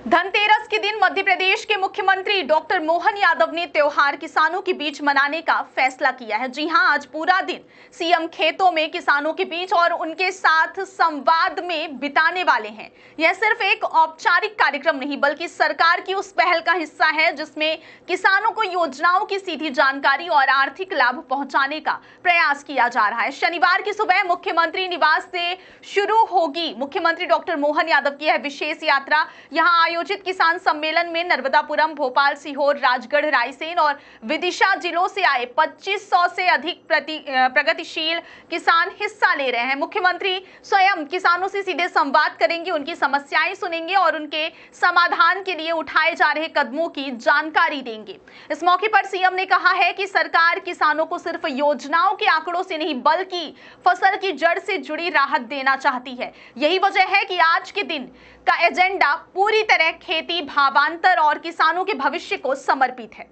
धनतेरस के दिन मध्य प्रदेश के मुख्यमंत्री डॉक्टर मोहन यादव ने त्योहार किसानों के बीच मनाने का फैसला किया है। जी हां, आज पूरा दिन सीएम खेतों में किसानों के बीच और उनके साथ संवाद में बिताने वाले हैं। यह सिर्फ एक औपचारिक कार्यक्रम नहीं बल्कि सरकार की उस पहल का हिस्सा है जिसमें किसानों को योजनाओं की सीधी जानकारी और आर्थिक लाभ पहुंचाने का प्रयास किया जा रहा है। शनिवार की सुबह मुख्यमंत्री निवास से शुरू होगी मुख्यमंत्री डॉक्टर मोहन यादव की यह विशेष यात्रा। यहां आयोजित किसान सम्मेलन में नर्मदापुरम, भोपाल, सीहोर, राजगढ़, रायसेन और विदिशा जिलों से आए 2500 से अधिक प्रगतिशील किसान हिस्सा ले रहे हैं। मुख्यमंत्री स्वयं किसानों से सीधे संवाद करेंगे, उनकी समस्याएं सुनेंगे और उनके समाधान के लिए उठाए जा रहे कदमों की जानकारी देंगे। इस मौके पर सीएम ने कहा है कि सरकार किसानों को सिर्फ योजनाओं के आंकड़ों से नहीं बल्कि फसल की जड़ से जुड़ी राहत देना चाहती है। यही वजह है कि आज के दिन का एजेंडा पूरी तरह खेती, भावांतर और किसानों के भविष्य को समर्पित है।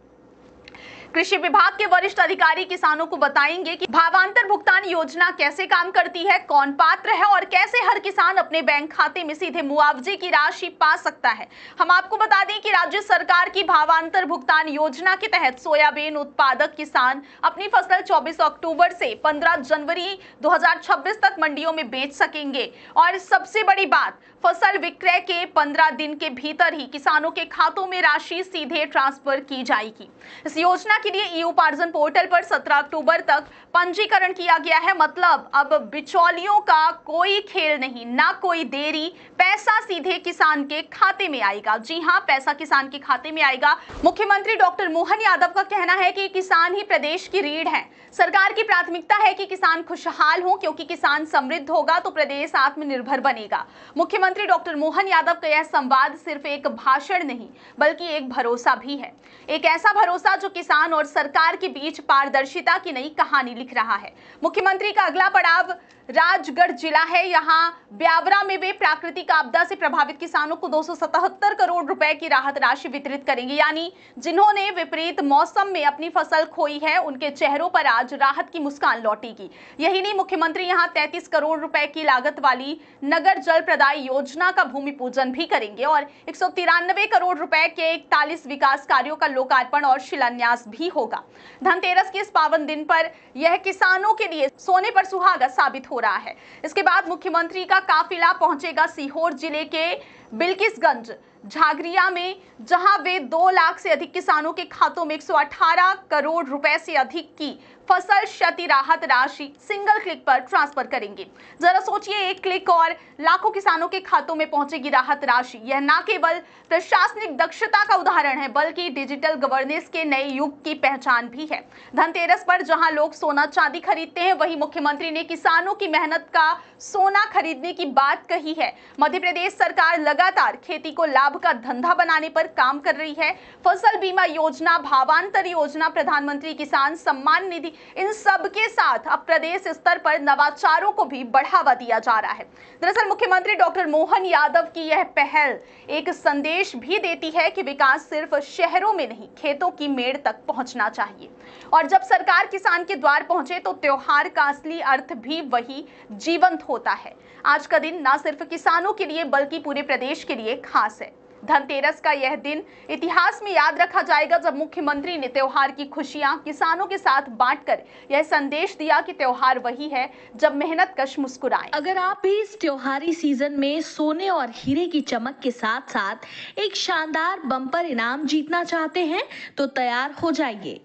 कृषि विभाग के वरिष्ठ अधिकारी किसानों को बताएंगे कि भावांतर भुगतान योजना कैसे काम करती है, कौन पात्र है और कैसे हर किसान अपने बैंक खाते में सीधे मुआवजे की राशि पा सकता है। हम आपको बता दें कि राज्य सरकार की भावांतर भुगतान योजना के तहत सोयाबीन उत्पादक किसान अपनी फसल 24 अक्टूबर से 15 जनवरी 2026 तक मंडियों में बेच सकेंगे और सबसे बड़ी बात, फसल विक्रय के 15 दिन के भीतर ही किसानों के खातों में राशि सीधे ट्रांसफर की जाएगी। इस योजना के लिए ई-उपार्जन पोर्टल पर 17 अक्टूबर तक पंजीकरण किया गया है। मतलब अब बिचौलियों का कोई खेल नहीं, ना कोई देरी, पैसा सीधे किसान के खाते में आएगा। जी हां, पैसा किसान के खाते में आएगा। मुख्यमंत्री डॉक्टर मोहन यादव का कहना है कि किसान ही प्रदेश की रीढ़ है। सरकार की प्राथमिकता है कि किसान खुशहाल हो, क्योंकि किसान समृद्ध होगा तो प्रदेश आत्मनिर्भर बनेगा। मुख्यमंत्री डॉक्टर मोहन यादव का यह संवाद सिर्फ एक भाषण नहीं बल्कि एक भरोसा भी है, एक ऐसा भरोसा जो किसान और सरकार के बीच पारदर्शिता की नई कहानी लिख रहा है। मुख्यमंत्री का अगला पड़ाव राजगढ़ जिला है। यहाँ ब्यावरा में वे प्राकृतिक आपदा से प्रभावित किसानों को 277 करोड़ रुपए की राहत राशि वितरित करेंगे। यानी जिन्होंने विपरीत मौसम में अपनी फसल खोई है उनके चेहरों पर आज राहत की मुस्कान लौटेगी। यही नहीं, मुख्यमंत्री यहाँ 33 करोड़ रुपए की लागत वाली नगर जल प्रदाय योजना का भूमि पूजन भी करेंगे और 193 करोड़ रुपए के 41 विकास कार्यों का लोकार्पण और शिलान्यास भी होगा। धनतेरस के इस पावन दिन पर यह किसानों के लिए सोने पर सुहागा साबित हो रहा है। इसके बाद मुख्यमंत्री का काफिला पहुंचेगा सीहोर जिले के बिल्किसगंज झागरिया में, जहां वे 2 लाख से अधिक किसानों के खातों में 118 करोड़ रुपए से अधिक की फसल क्षति राहत राशि सिंगल क्लिक पर ट्रांसफर करेंगे। जरा सोचिए, एक क्लिक और लाखों किसानों के खातों में पहुंचेगी राहत राशि। यह न केवल प्रशासनिक दक्षता का उदाहरण है बल्कि डिजिटल गवर्नेंस के नए युग की पहचान भी है। धनतेरस पर जहां लोग सोना चांदी खरीदते हैं, वहीं मुख्यमंत्री ने किसानों की मेहनत का सोना खरीदने की बात कही है। मध्य प्रदेश सरकार लगातार खेती को लाभ का धंधा बनाने पर काम कर रही है। फसल बीमा योजना, भावांतर योजना, प्रधानमंत्री किसान सम्मान निधि, इन सब के साथ अब प्रदेश स्तर पर नवाचारों को भी बढ़ावा दिया जा रहा है। दरअसल मुख्यमंत्री डॉक्टर मोहन यादव की यह पहल एक संदेश भी देती है कि विकास सिर्फ शहरों में नहीं, खेतों की मेड़ तक पहुंचना चाहिए। और जब सरकार किसान के द्वार पहुंचे तो त्योहार का असली अर्थ भी वही जीवंत होता है। आज का दिन न सिर्फ किसानों के लिए बल्कि पूरे प्रदेश के लिए खास है। धनतेरस का यह दिन इतिहास में याद रखा जाएगा जब मुख्यमंत्री ने त्योहार की खुशियां किसानों के साथ बांटकर यह संदेश दिया कि त्योहार वही है जब मेहनतकश मुस्कुराए। अगर आप भी इस त्योहारी सीजन में सोने और हीरे की चमक के साथ साथ एक शानदार बम्पर इनाम जीतना चाहते हैं तो तैयार हो जाइए,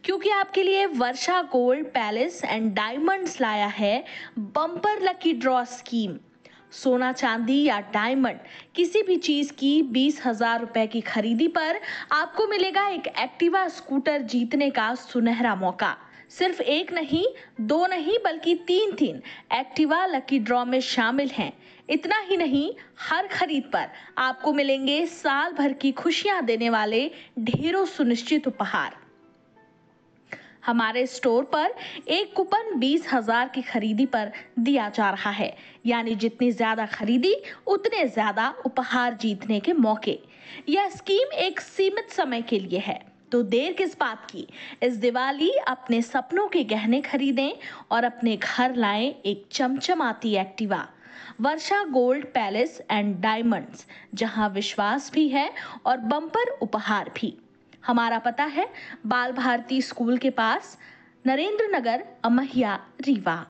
क्योंकि आपके लिए वर्षा गोल्ड पैलेस एंड डायमंड्स लाया है बम्पर लकी ड्रॉ स्कीम। सोना, चांदी या डायमंड किसी भी चीज की 20,000 रुपए की खरीदी पर आपको मिलेगा एक एक्टिवा स्कूटर जीतने का सुनहरा मौका। सिर्फ एक नहीं, 2 नहीं बल्कि 3 एक्टिवा लकी ड्रॉ में शामिल हैं। इतना ही नहीं, हर खरीद पर आपको मिलेंगे साल भर की खुशियां देने वाले ढेरों सुनिश्चित उपहार। हमारे स्टोर पर एक कूपन 20,000 की खरीदी पर दिया जा रहा है, यानी जितनी ज्यादा खरीदी उतने ज्यादा उपहार जीतने के मौके। यह स्कीम एक सीमित समय के लिए है, तो देर किस बात की। इस दिवाली अपने सपनों के गहने खरीदें और अपने घर लाएं एक चमचमाती Activa. Varsha gold palace and diamonds, जहां विश्वास भी है और बम्पर उपहार भी। हमारा पता है बाल भारती स्कूल के पास, नरेंद्र नगर, अमहिया, रीवा।